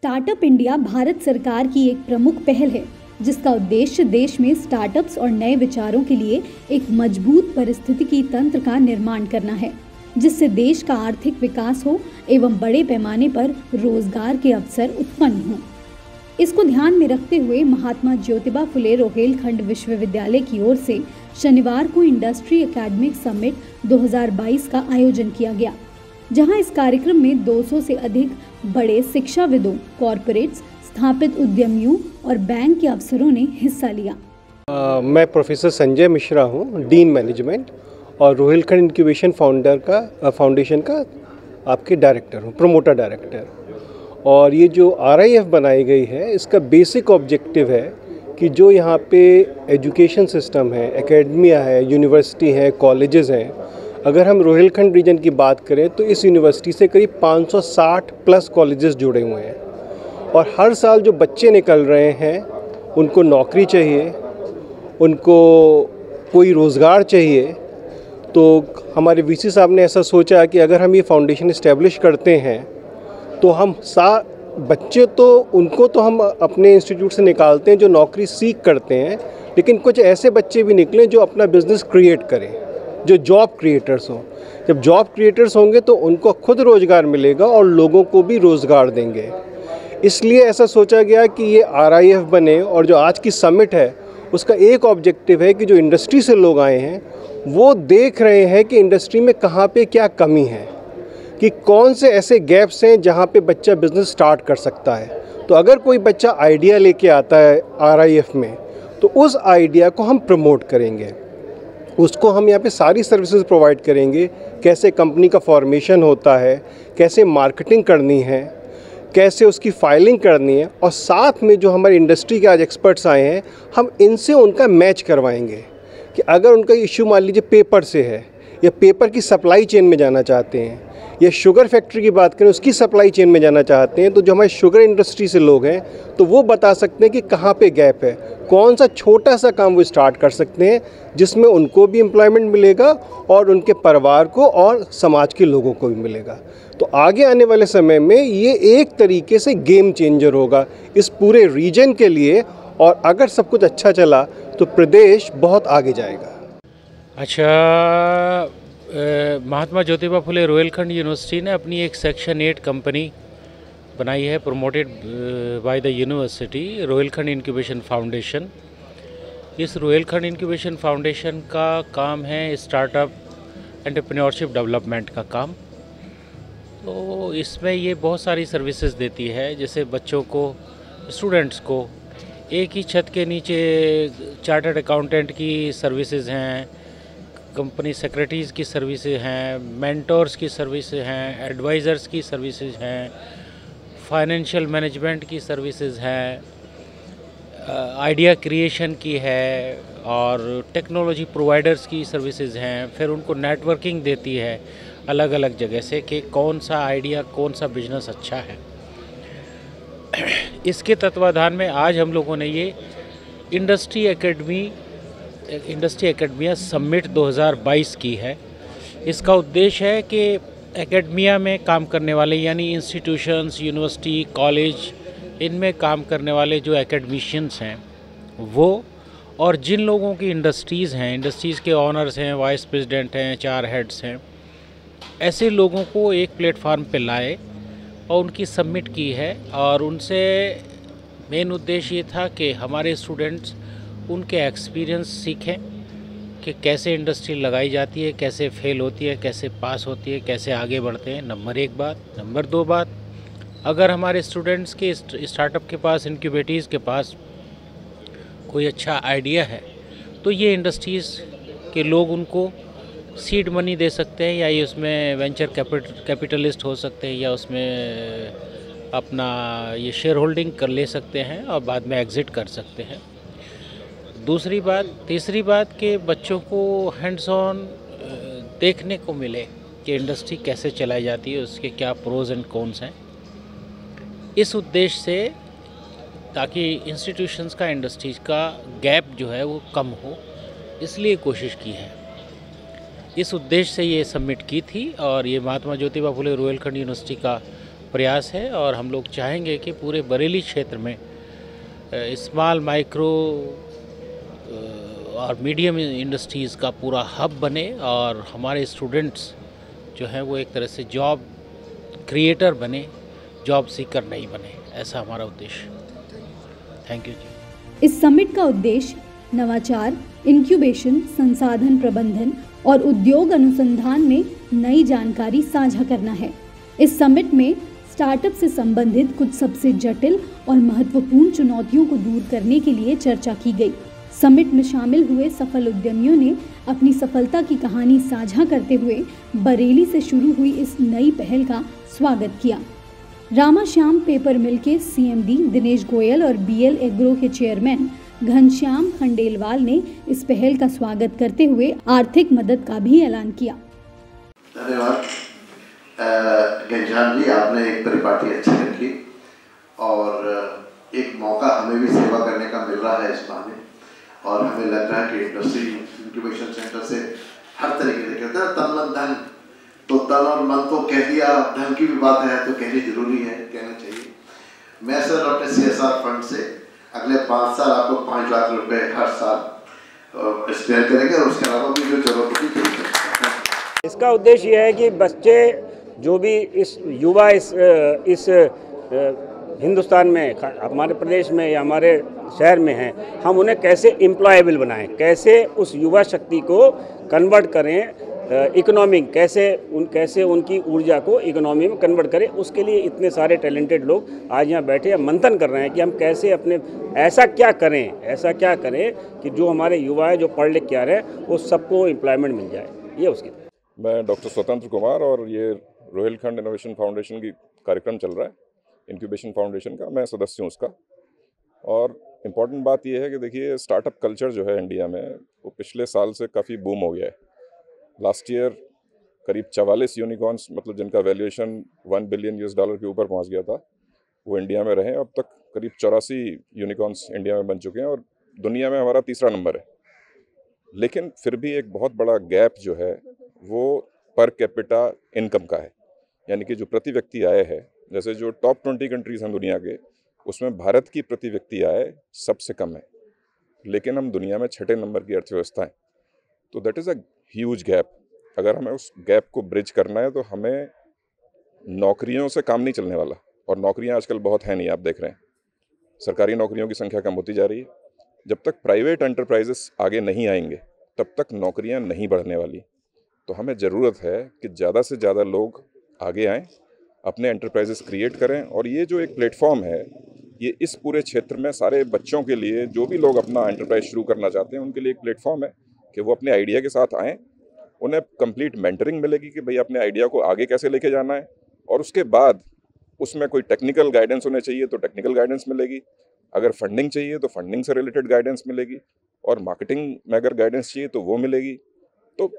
Startup India Bharat सरकार की एक प्रमुख पहल है जिसका उद्देश्य देश में स्टार्टअप्स और नए विचारों के लिए एक मजबूत पारिस्थितिकी तंत्र का निर्माण करना है, जिससे देश का आर्थिक विकास हो एवं बड़े पैमाने पर रोजगार के अवसर उत्पन्न हों। इसको ध्यान में रखते हुए महात्मा ज्योतिबा फुले रोहेलखंड विश्वविद्यालय की ओर से शनिवार को इंडस्ट्री एकेडमिक समिट 2022 का आयोजन किया गया, जहां इस कार्यक्रम में 200 से अधिक बड़े शिक्षाविदों, कॉरपोरेट्स, स्थापित उद्यमियों और बैंक के अफसरों ने हिस्सा लिया। मैं प्रोफेसर संजय मिश्रा हूं, डीन मैनेजमेंट और रोहेलखंड इंक्यूबेशन फाउंडेशन का आपके डायरेक्टर हूं, प्रमोटर डायरेक्टर। और ये जो RIF बनाई गई है, इसका बेसिक ऑब्जेक्टिव है कि जो यहाँ पे एजुकेशन सिस्टम है, एकेडमिया है, यूनिवर्सिटी है, कॉलेजेस हैं, अगर हम रोहेलखंड रीजन की बात करें तो इस यूनिवर्सिटी से करीब 560 प्लस कॉलेजेस जुड़े हुए हैं। और हर साल जो बच्चे निकल रहे हैं उनको नौकरी चाहिए, उनको कोई रोज़गार चाहिए। तो हमारे VC साहब ने ऐसा सोचा कि अगर हम ये फाउंडेशन इस्टेब्लिश करते हैं तो हम बच्चे तो उनको तो हम अपने इंस्टीट्यूट से निकालते हैं जो नौकरी सीख करते हैं, लेकिन कुछ ऐसे बच्चे भी निकलें जो अपना बिज़नेस क्रिएट करें, जो जॉब क्रिएटर्स हों। जब जॉब क्रिएटर्स होंगे तो उनको खुद रोज़गार मिलेगा और लोगों को भी रोज़गार देंगे। इसलिए ऐसा सोचा गया कि ये RIF बने। और जो आज की समिट है उसका एक ऑब्जेक्टिव है कि जो इंडस्ट्री से लोग आए हैं वो देख रहे हैं कि इंडस्ट्री में कहाँ पे क्या कमी है, कि कौन से ऐसे गैप्स हैं जहाँ पे बच्चा बिज़नेस स्टार्ट कर सकता है। तो अगर कोई बच्चा आइडिया लेके आता है RIF में तो उस आइडिया को हम प्रमोट करेंगे, उसको हम यहाँ पे सारी सर्विसेज प्रोवाइड करेंगे। कैसे कंपनी का फॉर्मेशन होता है, कैसे मार्केटिंग करनी है, कैसे उसकी फाइलिंग करनी है, और साथ में जो हमारे इंडस्ट्री के आज एक्सपर्ट्स आए हैं हम इनसे उनका मैच करवाएंगे कि अगर उनका इश्यू मान लीजिए पेपर से है या पेपर की सप्लाई चेन में जाना चाहते हैं, या शुगर फैक्ट्री की बात करें उसकी सप्लाई चेन में जाना चाहते हैं, तो जो हमारे शुगर इंडस्ट्री से लोग हैं तो वो बता सकते हैं कि कहाँ पे गैप है, कौन सा छोटा सा काम वो स्टार्ट कर सकते हैं जिसमें उनको भी एम्प्लॉयमेंट मिलेगा और उनके परिवार को और समाज के लोगों को भी मिलेगा। तो आगे आने वाले समय में ये एक तरीके से गेम चेंजर होगा इस पूरे रीजन के लिए, और अगर सब कुछ अच्छा चला तो प्रदेश बहुत आगे जाएगा। अच्छा, महात्मा ज्योतिबा फुले रोहेलखंड यूनिवर्सिटी ने अपनी एक सेक्शन 8 कंपनी बनाई है, promoted by the university, Rohilkhand incubation foundation. इस रोहेलखंड इंक्यूबेशन फाउंडेशन का काम है स्टार्टअप एंटरप्रेन्योरशिप डेवलपमेंट का काम। तो इसमें ये बहुत सारी सर्विसेज देती है, जैसे बच्चों को, स्टूडेंट्स को एक ही छत के नीचे चार्टर्ड अकाउंटेंट की सर्विसेज हैं, कंपनी सेक्रेटरीज़ की सर्विसेज हैं, मेंटोर्स की सर्विसेज हैं, एडवाइज़र्स की सर्विसेज हैं, फाइनेंशियल मैनेजमेंट की सर्विसेज हैं, आइडिया क्रिएशन की है, और टेक्नोलॉजी प्रोवाइडर्स की सर्विसेज हैं। फिर उनको नेटवर्किंग देती है अलग अलग जगह से कि कौन सा आइडिया, कौन सा बिजनेस अच्छा है। इसके तत्वाधान में आज हम लोगों ने ये इंडस्ट्री एकेडमिया समिट 2022 की है। इसका उद्देश्य है कि एकेडमिया में काम करने वाले, यानी इंस्टीट्यूशंस, यूनिवर्सिटी, कॉलेज, इनमें काम करने वाले जो एकेडमिशियंस हैं वो, और जिन लोगों की इंडस्ट्रीज़ हैं, इंडस्ट्रीज़ के ऑनर्स हैं, वाइस प्रेसिडेंट हैं, 4 हेड्स हैं, ऐसे लोगों को एक प्लेटफार्म पे लाए और उनकी सबमिट की है। और उनसे मेन उद्देश्य ये था कि हमारे स्टूडेंट्स उनके एक्सपीरियंस सीखें कि कैसे इंडस्ट्री लगाई जाती है, कैसे फेल होती है, कैसे पास होती है, कैसे आगे बढ़ते हैं। नंबर 1 बात। नंबर 2 बात, अगर हमारे स्टूडेंट्स के स्टार्टअप के पास, इंक्यूबेटर्स के पास कोई अच्छा आइडिया है तो ये इंडस्ट्रीज़ के लोग उनको सीड मनी दे सकते हैं, या ये उसमें वेंचर कैपिटलिस्ट हो सकते हैं, या उसमें अपना ये शेयर होल्डिंग कर ले सकते हैं और बाद में एग्ज़िट कर सकते हैं। तीसरी बात कि बच्चों को हैंड्स ऑन देखने को मिले कि इंडस्ट्री कैसे चलाई जाती है, उसके क्या प्रोज एंड कॉन्स हैं। इस उद्देश्य से, ताकि इंस्टीट्यूशंस का, इंडस्ट्रीज़ का गैप जो है वो कम हो, इसलिए कोशिश की है। इस उद्देश्य से ये सबमिट की थी। और ये महात्मा ज्योतिबा फुले रोहेलखंड यूनिवर्सिटी का प्रयास है और हम लोग चाहेंगे कि पूरे बरेली क्षेत्र में स्मॉल माइक्रो और मीडियम इंडस्ट्रीज़ का पूरा हब बने और हमारे स्टूडेंट्स जो हैं वो एक तरह से जॉब क्रिएटर बने, जॉब सीकर नहीं बने। ऐसा हमारा उद्देश्य। थैंक यू जी। इस समिट का उद्देश्य नवाचार, इंक्यूबेशन, संसाधन प्रबंधन और उद्योग अनुसंधान में नई जानकारी साझा करना है। इस समिट में स्टार्टअप से संबंधित कुछ सबसे जटिल और महत्वपूर्ण चुनौतियों को दूर करने के लिए चर्चा की गई। समिट में शामिल हुए सफल उद्यमियों ने अपनी सफलता की कहानी साझा करते हुए बरेली से शुरू हुई इस नई पहल का स्वागत किया। रामाश्याम पेपर मिल के CMD दिनेश गोयल और BL एग्रो के चेयरमैन घनश्याम खंडेलवाल ने इस पहल का स्वागत करते हुए आर्थिक मदद का भी ऐलान किया। धन्यवाद घनश्याम जी, आपने एक परिपाटी अच्छी रखी और एक मौका हमें भी सेवा करने का मिल रहा है इस बहाने, और हमें लग रहा है कि इंडस्ट्री इंक्यूबेशन सेंटर से हर तरीके से कहते हैं तन मन धन, तो तन और मन तो कह दिया, धन की भी बात है तो कहनी जरूरी है, कहना चाहिए। मैं सर अपने CSR फंड से अगले 5 साल आपको 5 लाख रुपए हर साल स्पेयर करेंगे और उसके अलावा भी जो जरूरत होगी। इसका उद्देश्य यह है कि बच्चे जो भी इस युवा इस हिंदुस्तान में, हमारे प्रदेश में या हमारे शहर में हैं, हम उन्हें कैसे एम्प्लॉयबल बनाएं, कैसे उस युवा शक्ति को कन्वर्ट करें इकोनॉमी, कैसे उनकी ऊर्जा को इकोनॉमी में कन्वर्ट करें। उसके लिए इतने सारे टैलेंटेड लोग आज यहाँ बैठे या मंथन कर रहे हैं कि हम कैसे अपने ऐसा क्या करें कि जो हमारे युवा है, जो पढ़ लिख के आ रहे हैं, वो सबको एम्प्लॉयमेंट मिल जाए। ये उसकी। मैं डॉक्टर स्वतंत्र कुमार और ये रोहिलखंड इनोवेशन फाउंडेशन की कार्यक्रम चल रहा है, इंक्यूबेशन फाउंडेशन का, मैं सदस्य हूँ उसका। और इम्पॉर्टेंट बात यह है कि देखिए स्टार्टअप कल्चर जो है इंडिया में, वो पिछले साल से काफ़ी बूम हो गया है। लास्ट ईयर करीब 44 यूनिकॉर्न्स, मतलब जिनका वैल्यूएशन $1 बिलियन के ऊपर पहुंच गया था, वो इंडिया में रहे। अब तक करीब 84 यूनिकॉर्न्स इंडिया में बन चुके हैं और दुनिया में हमारा तीसरा नंबर है। लेकिन फिर भी एक बहुत बड़ा गैप जो है वो पर कैपिटा इनकम का है, यानी कि जो प्रति व्यक्ति आय है, जैसे जो टॉप 20 कंट्रीज़ हैं दुनिया के, उसमें भारत की प्रति व्यक्ति आय सबसे कम है, लेकिन हम दुनिया में 6ठे नंबर की अर्थव्यवस्था है। तो that is a huge gap. अगर हमें उस गैप को ब्रिज करना है तो हमें नौकरियों से काम नहीं चलने वाला, और नौकरियां आजकल बहुत हैं नहीं, आप देख रहे हैं सरकारी नौकरियों की संख्या कम होती जा रही है। जब तक प्राइवेट एंटरप्राइजेस आगे नहीं आएंगे तब तक नौकरियां नहीं बढ़ने वाली। तो हमें ज़रूरत है कि ज़्यादा से ज़्यादा लोग आगे आएँ, अपने एंटरप्राइजेस क्रिएट करें। और ये जो एक प्लेटफॉर्म है, ये इस पूरे क्षेत्र में सारे बच्चों के लिए, जो भी लोग अपना एंटरप्राइज शुरू करना चाहते हैं, उनके लिए एक प्लेटफॉर्म है कि वो अपने आइडिया के साथ आएँ। उन्हें कंप्लीट मेंटरिंग मिलेगी कि भाई अपने आइडिया को आगे कैसे लेके जाना है, और उसके बाद उसमें कोई टेक्निकल गाइडेंस होने चाहिए तो टेक्निकल गाइडेंस मिलेगी, अगर फंडिंग चाहिए तो फंडिंग से रिलेटेड गाइडेंस मिलेगी, और मार्केटिंग में अगर गाइडेंस चाहिए तो वो मिलेगी। तो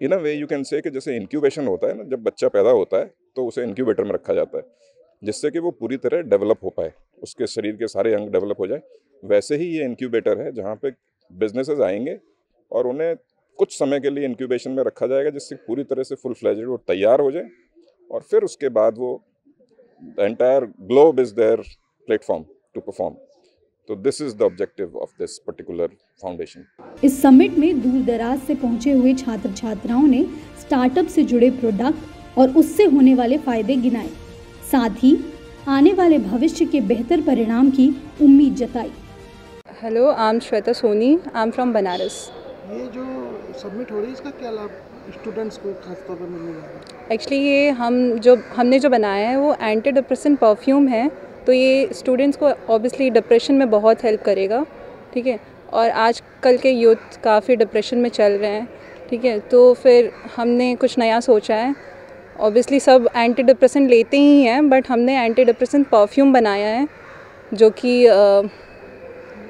इन अ वे यू कैन से कि जैसे इंक्यूबेशन होता है ना, जब बच्चा पैदा होता है तो उसे इंक्यूबेटर में रखा जाता है जिससे कि वो पूरी तरह डेवलप हो पाए, उसके शरीर के सारे अंग डेवलप हो जाए। वैसे ही ये इंक्यूबेटर है जहाँ पे बिजनेसेस आएंगे और उन्हें कुछ समय के लिए इंक्यूबेशन में रखा जाएगा, जिससे पूरी तरह से फुल फ्लेजेड वो तैयार हो जाए, और फिर उसके बाद वो the entire globe is there platform to perform. तो this is the objective of this particular foundation. इस समिट में दूर दराज से पहुंचे हुए छात्र छात्राओं ने स्टार्टअप से जुड़े प्रोडक्ट और उससे होने वाले फायदे गिनाए, साथ ही आने वाले भविष्य के बेहतर परिणाम की उम्मीद जताई। Hello, I am Shweta Soni, I am from Banaras. ये जो सबमिट हो रही है, इसका क्या लाभ स्टूडेंट्स को खासतौर पर मिलने वाला है? एक्चुअली ये हमने जो बनाया है वो एंटी डिप्रेशन परफ्यूम है, तो ये स्टूडेंट्स को ऑब्वियसली डिप्रेशन में बहुत हेल्प करेगा, ठीक है। और आजकल के यूथ काफ़ी डिप्रेशन में चल रहे हैं, ठीक है। तो फिर हमने कुछ नया सोचा है। ऑब्वियसली सब एंटी डिप्रेशन लेते ही हैं, बट हमने एंटी डिप्रेशन परफ्यूम बनाया है जो कि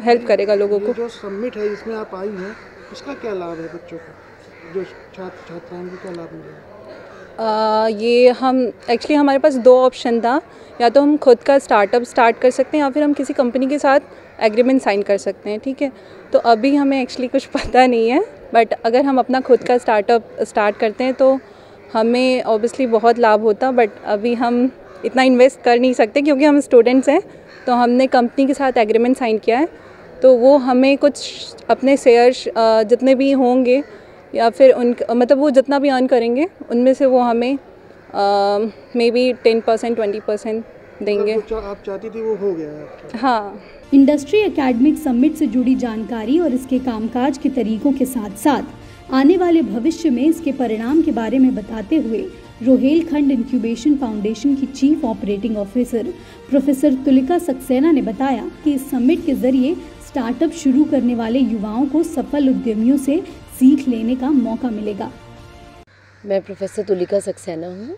हेल्प करेगा लोगों को। जो सबमिट है इसमें आप आई हैं, इसका क्या लाभ है बच्चों को, जो छात्र छात्राओं को क्या लाभ मिलेगा? ये हम एक्चुअली हमारे पास 2 ऑप्शन था, या तो हम खुद का स्टार्टअप स्टार्ट कर सकते हैं या फिर हम किसी कंपनी के साथ एग्रीमेंट साइन कर सकते हैं, ठीक है। तो अभी हमें एक्चुअली कुछ पता नहीं है, बट अगर हम अपना खुद का स्टार्टअप स्टार्ट करते हैं तो हमें ऑब्वियसली बहुत लाभ होता, बट अभी हम इतना इन्वेस्ट कर नहीं सकते क्योंकि हम स्टूडेंट्स हैं। तो हमने कंपनी के साथ एग्रीमेंट साइन किया है, तो वो हमें कुछ अपने शेयर्स जितने भी होंगे या फिर मतलब वो जितना भी अर्न करेंगे उनमें से वो हमें मे बी 10% 20% देंगे। आप चाहती थी वो हो गया है? हाँ। इंडस्ट्री एकेडमिक समिट से जुड़ी जानकारी और इसके कामकाज के तरीकों के साथ साथ आने वाले भविष्य में इसके परिणाम के बारे में बताते हुए रोहेलखंड इंक्यूबेशन फाउंडेशन की chief operating officer professor Tulika Saxena ने बताया कि इस समिट के जरिए स्टार्टअप शुरू करने वाले युवाओं को सफल उद्यमियों से सीख लेने का मौका मिलेगा। मैं प्रोफेसर तुलिका सक्सेना हूँ।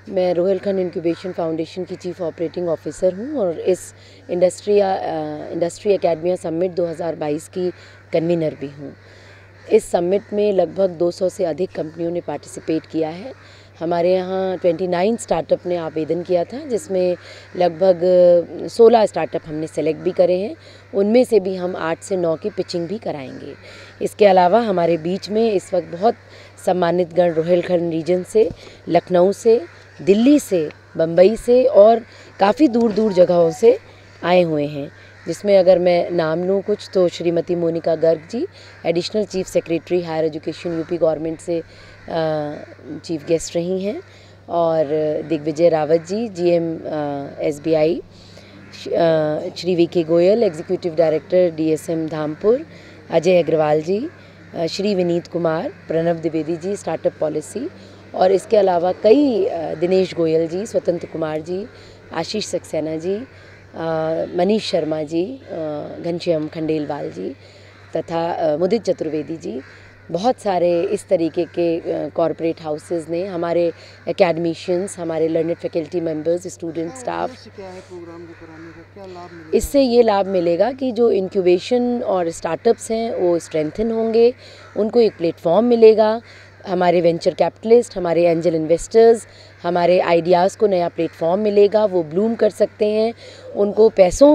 मैं रोहेलखंड इंक्यूबेशन फाउंडेशन की चीफ ऑपरेटिंग ऑफिसर हूँ और इस इंडस्ट्री एकेडमिया समिट 2022 की कन्वीनर भी हूँ। इस समिट में लगभग 200 से अधिक कंपनियों ने पार्टिसिपेट किया है। हमारे यहाँ 29 स्टार्टअप ने आवेदन किया था, जिसमें लगभग 16 स्टार्टअप हमने सेलेक्ट भी करे हैं। उनमें से भी हम 8 से 9 की पिचिंग भी कराएंगे। इसके अलावा हमारे बीच में इस वक्त बहुत सम्मानित गण रोहेलखंड रीजन से, लखनऊ से, दिल्ली से, बम्बई से और काफ़ी दूर दूर जगहों से आए हुए हैं, जिसमें अगर मैं नाम लूँ कुछ तो Shrimati Monika Garg ji, additional chief secretary higher education UP government से चीफ गेस्ट रही हैं, और Digvijay Rawat ji GM SBI, Shri VK Goyal executive director DSM Dhampur, Ajay Agarwal ji, Shri Vineet Kumar, Pranav Dwivedi ji startup policy, और इसके अलावा कई दिनेश गोयल जी, स्वतंत्र कुमार जी, आशीष सक्सेना जी, मनीष शर्मा जी, घनश्याम खंडेलवाल जी तथा मुदित चतुर्वेदी जी, बहुत सारे इस तरीके के कॉरपोरेट हाउसेस ने, हमारे एकेडमिशियंस, हमारे learned faculty members, student staff. इससे ये लाभ मिलेगा कि जो इंक्यूबेशन और स्टार्टअप्स हैं वो स्ट्रेंथन होंगे, उनको एक प्लेटफॉर्म मिलेगा। हमारे वेंचर कैपिटलिस्ट, हमारे एंजल इन्वेस्टर्स, हमारे आइडियाज़ को नया प्लेटफॉर्म मिलेगा, वो ब्लूम कर सकते हैं। उनको पैसों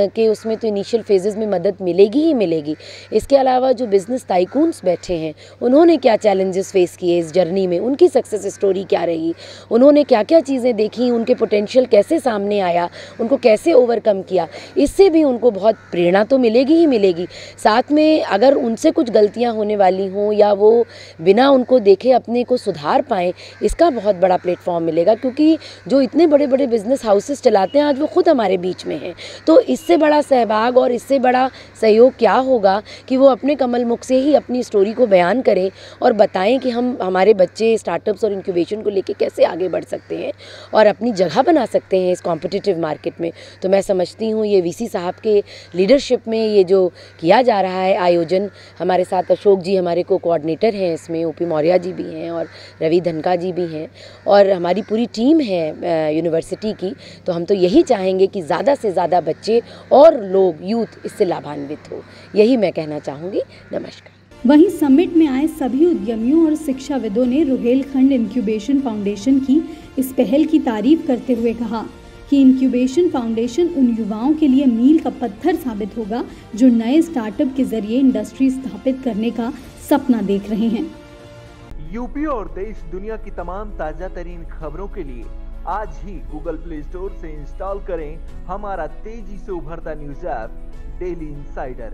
के उसमें तो इनिशियल फेजेस में मदद मिलेगी ही मिलेगी। इसके अलावा जो बिज़नेस टाइकून्स बैठे हैं, उन्होंने क्या चैलेंजेस फेस किए इस जर्नी में, उनकी सक्सेस स्टोरी क्या रही, उन्होंने क्या क्या चीज़ें देखी, उनके पोटेंशियल कैसे सामने आया, उनको कैसे ओवरकम किया, इससे भी उनको बहुत प्रेरणा तो मिलेगी ही मिलेगी। साथ में अगर उनसे कुछ गलतियाँ होने वाली हों या वो बिना उनको देखे अपने को सुधार पाएँ, इसका बहुत बड़ा प्लेटफॉर्म मिलेगा, क्योंकि जो इतने बड़े बड़े बिजनेस हाउसेस चलाते हैं आज वो खुद हमारे बीच में हैं। तो इससे बड़ा सहभाग और इससे बड़ा सहयोग क्या होगा कि वो अपने कमल मुख से ही अपनी स्टोरी को बयान करें और बताएं कि हम हमारे बच्चे स्टार्टअप्स और इंक्यूबेशन को लेके कैसे आगे बढ़ सकते हैं और अपनी जगह बना सकते हैं इस कॉम्पिटिटिव मार्केट में। तो मैं समझती हूँ ये वीसी साहब के लीडरशिप में ये जो किया जा रहा है आयोजन, हमारे साथ अशोक जी हमारे को कोऑर्डिनेटर हैं इसमें, ओपी मौर्य जी भी हैं और रवि धनका जी भी हैं, और हमारी पूरी टीम है यूनिवर्सिटी की। तो हम तो यही चाहेंगे कि ज़्यादा से ज़्यादा बच्चे और लोग, यूथ इससे लाभान्वित हो, यही मैं कहना चाहूँगी। नमस्कार। वहीं समिट में आए सभी उद्यमियों और शिक्षाविदों ने रोहेलखंड इंक्यूबेशन फाउंडेशन की इस पहल की तारीफ करते हुए कहा कि इंक्यूबेशन फाउंडेशन उन युवाओं के लिए मील का पत्थर साबित होगा जो नए स्टार्टअप के जरिए इंडस्ट्री स्थापित करने का सपना देख रहे हैं। यूपी और देश दुनिया की तमाम ताजा तरीन खबरों के लिए आज ही गूगल प्ले स्टोर से इंस्टॉल करें हमारा तेजी से उभरता न्यूज ऐप डेली इनसाइडर।